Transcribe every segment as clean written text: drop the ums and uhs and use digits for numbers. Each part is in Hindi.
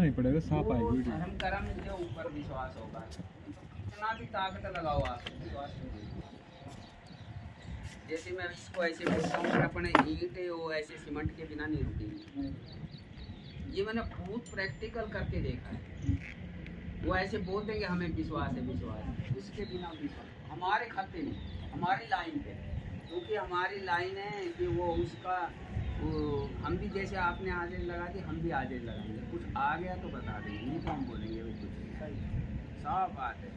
नहीं पड़ेगा, सांप आएगी। धर्म कर्म के ऊपर विश्वास होगा, कितना भी ताकत लगाओ आप विश्वास नहीं। जैसे मैं इसको ऐसे बोलता हूँ, अपने ईंट वो ऐसे सीमेंट के बिना नहीं रुकेगी। ये मैंने बहुत प्रैक्टिकल करके देखा है। वो ऐसे बोल देंगे हमें विश्वास है, विश्वास, उसके बिना विश्वास हमारे खाते में, हमारी लाइन पे, क्योंकि हमारी लाइन है कि वो उसका वो हम भी जैसे आपने आदेश लगा दी, हम भी आदेश लगाएंगे। कुछ आ गया तो बता देंगे, नहीं तो हम बोलेंगे वो कुछ। साफ बात है।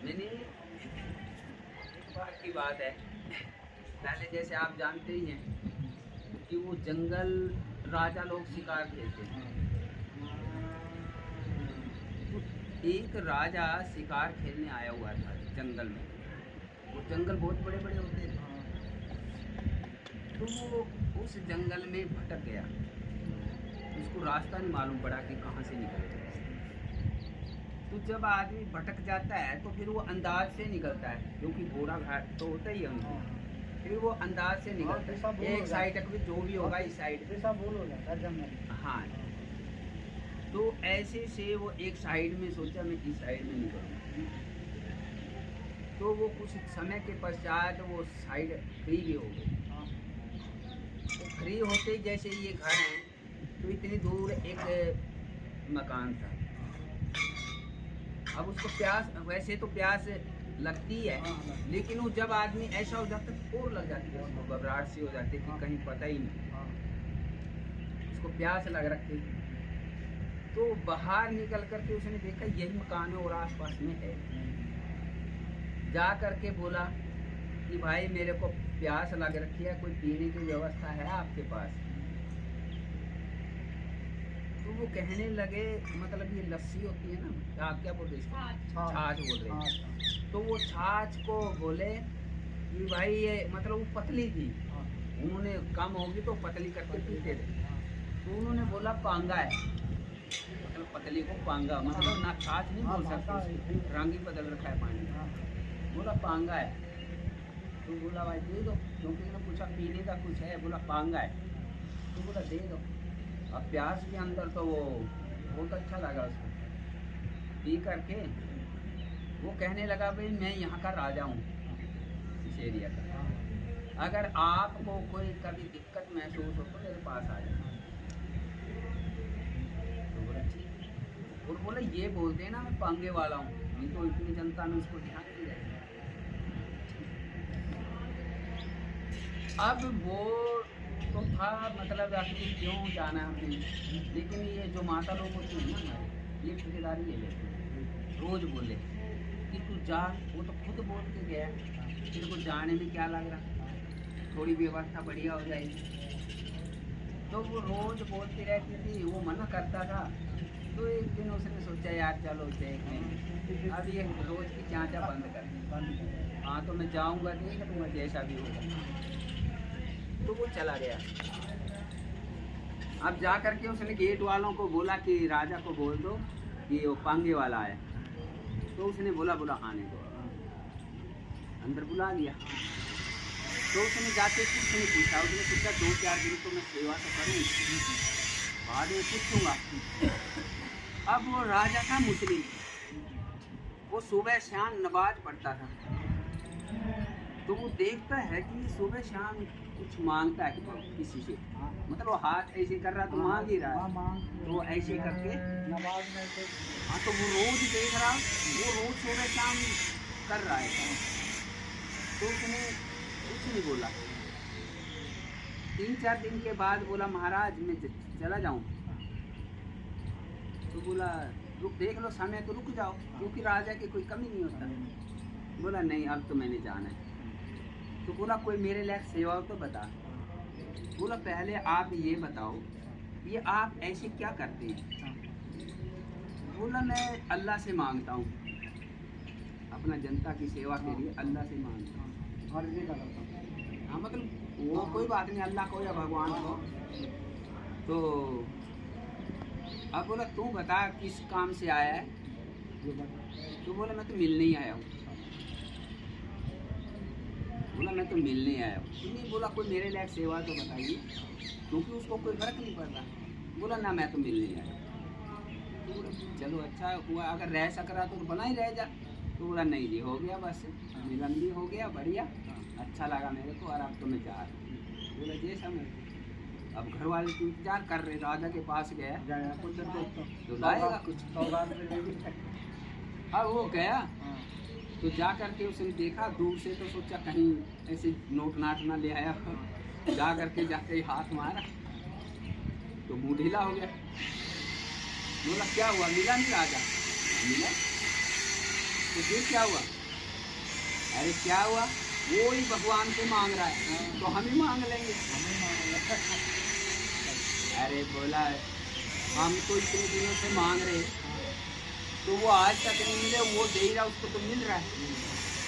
मैंने एक बार की बात है, पहले जैसे आप जानते ही हैं कि वो जंगल राजा लोग शिकार खेलते हैं। तो एक राजा शिकार खेलने आया हुआ था जंगल में। वो जंगल बहुत बड़े बड़े होते थे। तो वो उस जंगल में भटक गया, उसको रास्ता नहीं मालूम पड़ा कि कहाँ से निकले। तो जब आदमी भटक जाता है तो फिर वो अंदाज से निकलता है, क्योंकि घोड़ा घाट तो होता ही है उनको, फिर वो अंदाज से निकलता है। एक साइड तक भी जो भी होगा इस साइड पे सब बोल हो जाता है जंगल। हाँ, तो ऐसे से वो एक साइड में सोचा मैं इस साइड में निकलूँ। तो वो कुछ समय के पश्चात वो साइड फ्री भी हो गई। फ्री होते ही जैसे ये घर हैं, तो इतनी दूर एक मकान था। अब उसको प्यास, वैसे तो प्यास लगती है, लेकिन वो जब आदमी ऐसा हो जाता है और लग जाती है, उसको घबराहट सी हो जाती है कि कहीं पता ही नहीं, उसको प्यास लग रखी। तो बाहर निकल करके उसने देखा यही मकान है और आसपास में है। जा करके बोला कि भाई मेरे को प्यास लग रखी है, कोई पीने की व्यवस्था है आपके पास? तो वो कहने लगे, मतलब ये लस्सी होती है ना, आप क्या बोल रहे हैं, छाछ बोल रहे हैं। तो वो छाछ को बोले कि भाई ये, मतलब वो पतली थी, उन्होंने कम होगी तो पतली करके पीते थे। तो उन्होंने बोला पांगा है, मतलब पतली को पांगा, मतलब ना छाछ नहीं बोल सकते, रंग ही बदल रखा है पानी। बोला पांगा है। तो बोला भाई दे दो, क्योंकि उसने पूछा पीने का कुछ है, बोला पांगा है। तो बोला दे दो। अब प्यास के अंदर तो वो बहुत अच्छा लगा उसको, पी करके वो कहने लगा भाई मैं यहाँ का राजा हूँ, इस एरिया का, अगर आपको कोई कभी दिक्कत महसूस हो तो मेरे पास आ जाए। तो बोला ठीक। और बोला ये बोलते हैं ना मैं पांगे वाला हूँ, नहीं तो इतनी जनता में उसको ध्यान नहीं जाएगा। अब वो तो था, मतलब आखिर क्यों जाना है हमने, लेकिन ये जो माता लोग होती हैं ना, ये ठेकेदारी ले लेते हैं। रोज बोले कि तू जा, वो तो खुद बोल के गया, तेरे को जाने में क्या लग रहा, थोड़ी व्यवस्था बढ़िया हो जाएगी। तो वो रोज बोलती रहती थी, वो मना करता था। तो एक दिन उसने सोचा यार चलो देख लें, अब ये रोज की चाँचा बंद कर। हाँ तो मैं जाऊँगा, देख लूँगा जैसा भी होगा। तो वो चला गया। अब जा करके उसने गेट वालों को बोला कि राजा को बोल दो कि वो पांगे वाला है। तो उसने बोला आने दो, अंदर बुला लिया। तो उसने जाके कुछ नहीं पूछा, उसने पूछा 2-4 दिन तो मैं सेवा तो करूँ, बाद में पूछूंगा। अब वो राजा था मुस्लिम, वो सुबह शाम नमाज पढ़ता था। तो वो देखता है कि सुबह शाम कुछ मांगता है किसी से, मतलब वो हाथ ऐसे कर रहा तो मांग ही रहा है, तो वो ऐसे करके नमाज में से, हाँ तो वो रोज देख रहा, वो रोज सुबह शाम कर रहा है। तो उसने कुछ नहीं बोला। 3-4 दिन के बाद बोला महाराज मैं चला जाऊँ? तो बोला रुक, देख लो समय तो रुक जाओ, क्योंकि राजा की कोई कमी नहीं होता। बोला नहीं अब तो मैंने जाना है। तो बोला कोई मेरे लायक सेवा हो तो बता। बोला पहले आप ये बताओ, ये आप ऐसे क्या करते हैं? बोला मैं अल्लाह से मांगता हूँ, अपना जनता की सेवा के लिए अल्लाह से मांगता हूँ, और ये करता हूँ। हाँ मतलब वो कोई बात नहीं, अल्लाह को या भगवान को। तो अब बोला तू बता किस काम से आया है? तो बोला मैं तो मिलने ही आया हूँ। बोला मैं तो मिलने आया हूँ। नहीं, बोला कोई मेरे लायक सेवा तो बताइए, क्योंकि उसको कोई फर्क नहीं पड़ता। बोला ना मैं तो मिलने आया। तो बोला चलो अच्छा हुआ, अगर रह सक रहा तो बना ही रह जा। तो बोला नहीं जी हो गया, बस मिलन भी हो गया, बढ़िया अच्छा लगा मेरे को, और अब तो मैं जा रहा हूँ। बोला जैसा मैं, अब घर वाले तो इंतजार कर रहे, राजा के पास गया कुछ तो लाएगा कुछ। अब वो गया तो जा करके उसने देखा दूर से, तो सोचा कहीं ऐसे नोट नाट ना ले आया। जा करके जाके हाथ मारा तो मुँह ढीला हो गया। बोला क्या हुआ, मिला नहीं राजा? मिला। तो फिर क्या हुआ? अरे क्या हुआ, वो ही भगवान से मांग रहा है तो हम ही मांग लेंगे। अरे बोला हम तो इतने दिनों से मांग रहे, तो वो आज तक नहीं मिले, वो दे ही रहा, उसको तो मिल रहा है।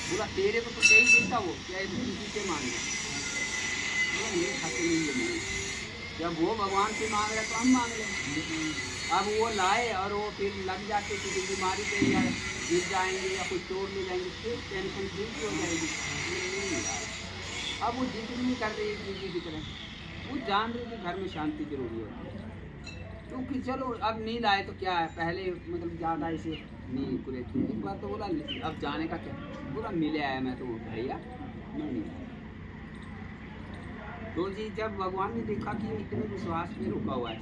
बोला तेरे को तो दे ही देता वो, क्या किसी से मांग रहा? बोला मेरे खाते नहीं है, नहीं, जब वो भगवान से मांग रहा है तो हम मांग लेंगे। अब वो लाए और वो फिर लग जाते किसी बीमारी पे या गिर जाएंगे या कुछ तोड़ ले जाएंगे, फिर टेंशन दूसरी हो जाएगी। अब वो जिद नहीं कर रही दीदी की तरह, वो जान रही कि घर में शांति जरूरी होती है। क्योंकि चलो अब नींद आए तो क्या है, पहले मतलब ज़्यादा इसे नींद पूरे थे, एक बार तो बोला अब जाने का क्या, पूरा मिले आया मैं तो भैया नहीं। तो जी जब भगवान ने देखा कि इतने विश्वास में रुका हुआ है,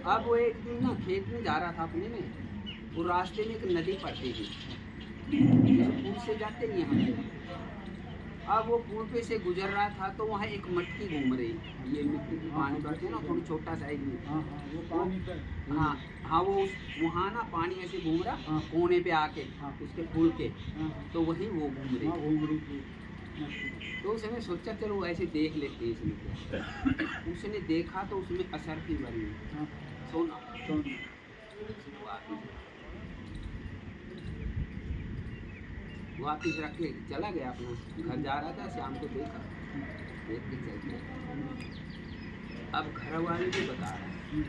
अब वो एक दिन ना खेत में जा रहा था अपने में, वो रास्ते में एक नदी पड़ती थी, पुल से जाते नहीं हम। अब वो पुल पे से गुजर रहा था तो वहाँ एक मटकी घूम रही, ये मिट्टी की पानी भरते हैं ना, थोड़ी छोटा साइज में। हाँ हाँ, वो वहाँ ना पानी ऐसे घूम रहा कोने पे आके उसके पुल के, तो वही वो घूम रही। तो उसने सोचा चलो ऐसे देख लेते हैं इसमें। उसने देखा तो उसमें असर की बनी सोना। वापिस रख के चला गया, अपना घर जा रहा था, शाम को देखा, देख के चल गया। अब घर वाले भी बता रहे हैं,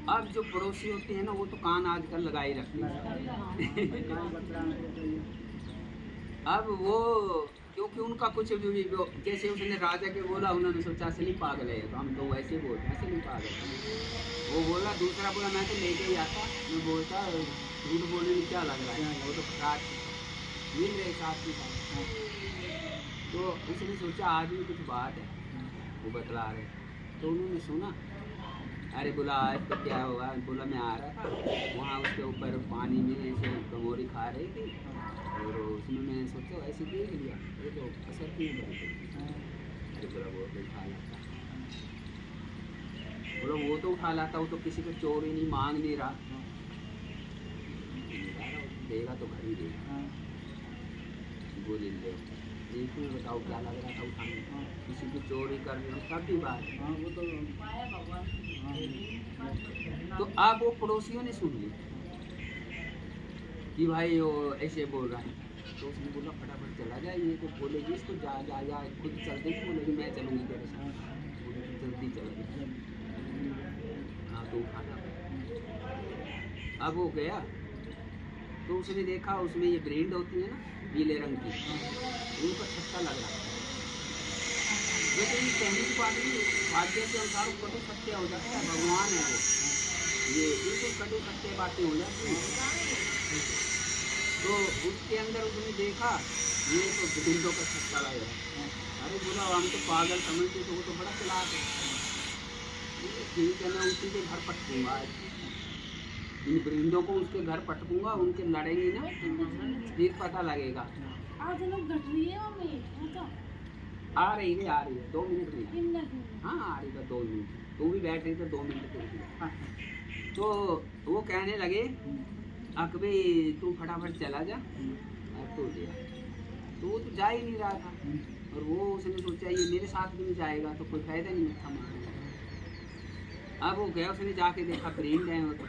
अब जो पड़ोसी होते हैं ना वो तो कान आजकल लगाए रखते हैं। अब वो क्योंकि उनका कुछ भी जैसे उसने राजा के बोला, उन्होंने सोचा असली पागल है, तो हम तो वैसे बोलते हैं असली पागल। वो बोला, दूसरा बोला मैं तो लेके ही आता, मैं बोलता झूठ बोलने में क्या लग रहा है, वो तो रात मिल रहे साथ के साथ। तो उसने सोचा आज भी कुछ बात है, वो बतला रहे। तो उन्होंने सुना, अरे बोला आज तो क्या हुआ? बोला मैं आ रहा था वहाँ उसके ऊपर पानी में ऐसे कमोरी खा रही थी, और उसमें मैंने सोचा ऐसे देख लिया, ये तो असर क्यों बनती। अरे बोला वो तो उठा लाता, बोला वो तो उठा लाता, वो तो किसी को चोर ही नहीं, मांग नहीं रहा, देगा तो घर ही देगा। बोले ले एक में बताओ क्या लग रहा था उठाने, किसी को चोरी कर रहे हो तब भी बात। वो तो अब वो पड़ोसियों ने सुन ली कि भाई वो ऐसे बोल रहा है, तो उसने बोला फटाफट चला जाए, ये तो बोलेगी इसको जा जा जा, खुद चलते ही बोलेगी मैं चलूँगी तेरे साथ, जल्दी चल। हाँ तो उठाना। अब वो गया तो उसने देखा उसमें ये ब्रेंड होती है ना पीले रंग की, उनका छत्ता लग रहा है। लेकिन कहने की बात नहीं, भाग्य के अनुसार कटु सत्य हो जाता है, भगवान है वो, ये बिल्कुल कटु सत्य बातें हो जाती हैं। तो उसके अंदर उसने देखा ये तो ब्रिंडों का छत्ता लग रहा है। अरे बोला हम तो पागल समझते, तो वो तो बड़ा चलाक है। ठीक है मैं उसी के घर पटकूँगा, इन ब्रिंडों को उसके घर पटकूँगा, उनके लड़ेंगे ना फिर पता लगेगा। आज लोग घट रही है मम्मी, आ रही है 2 मिनट में। हाँ आ रही है 2 मिनट, तू भी बैठ रही तो 2 मिनट के। तो वो कहने लगे अकबे तू फटाफट चला जा, तो गया। तो वो तो जा ही नहीं रहा था, और वो उसने सोचा ये मेरे साथ भी नहीं जाएगा तो कोई फायदा नहीं था मारने। अब वो गया, उसने जाके देखा ब्रेंड है, तो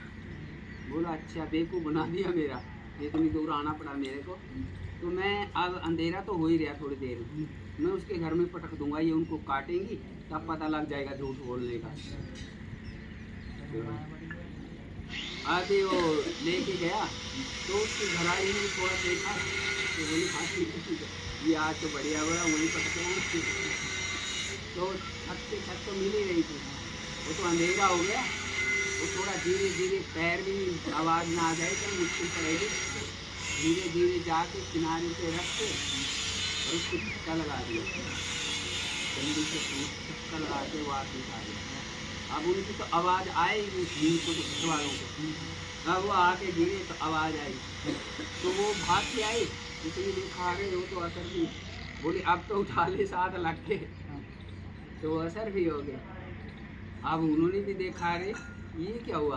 बोला अच्छा बेवकूफ़ बना दिया मेरा, इतनी दूर आना पड़ा मेरे को। तो मैं अब अंधेरा तो हो ही रहा, थोड़ी देर मैं उसके घर में पटक दूंगा, ये उनको काटेंगी तब पता लग जाएगा झूठ बोलने का। आगे वो लेके गया तो उसके घर आई ने थोड़ा देखा तो बोली हाँ ये आज तो बढ़िया हुआ वहीं पटके। तो छत से छत तो मिल ही रही थी, वो तो अंधेरा हो गया, वो थोड़ा धीरे धीरे पैर भी आवाज़ ना आ जाए तो मुश्किल पड़ेगी। धीरे धीरे जाके किनारे पे रख के और उसको धक्का लगा दिया, जल्दी से धक्का लगा के वापस आ गया। अब उनकी तो आवाज़ आएगी उस भीड़ को, तो घर वालों को। अब वो आके गिरे तो आवाज़ आई, तो वो भाग के आई, इसलिए देखा रहे हो तो असर भी बोली अब तो उठा ले, साथ लग के तो असर भी हो गया। अब उन्होंने भी देखा रहे ये क्या हुआ।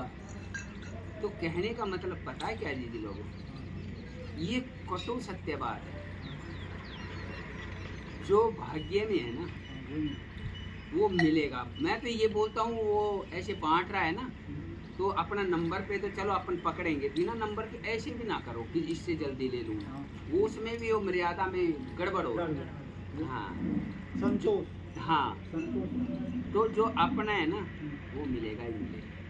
तो कहने का मतलब पता है क्या दीदी लोगों, ये कटु सत्य बात है। जो भाग्य में है ना वो मिलेगा। मैं तो ये बोलता हूँ वो ऐसे बांट रहा है ना, तो अपना नंबर पे तो चलो अपन पकड़ेंगे, बिना नंबर के ऐसे भी ना करो कि इससे जल्दी ले लूँ, वो उसमें भी वो मर्यादा में गड़बड़ हो। हाँ संतोष, हाँ, संतोष। तो जो अपना है ना वो मिलेगा ही मिलेगा।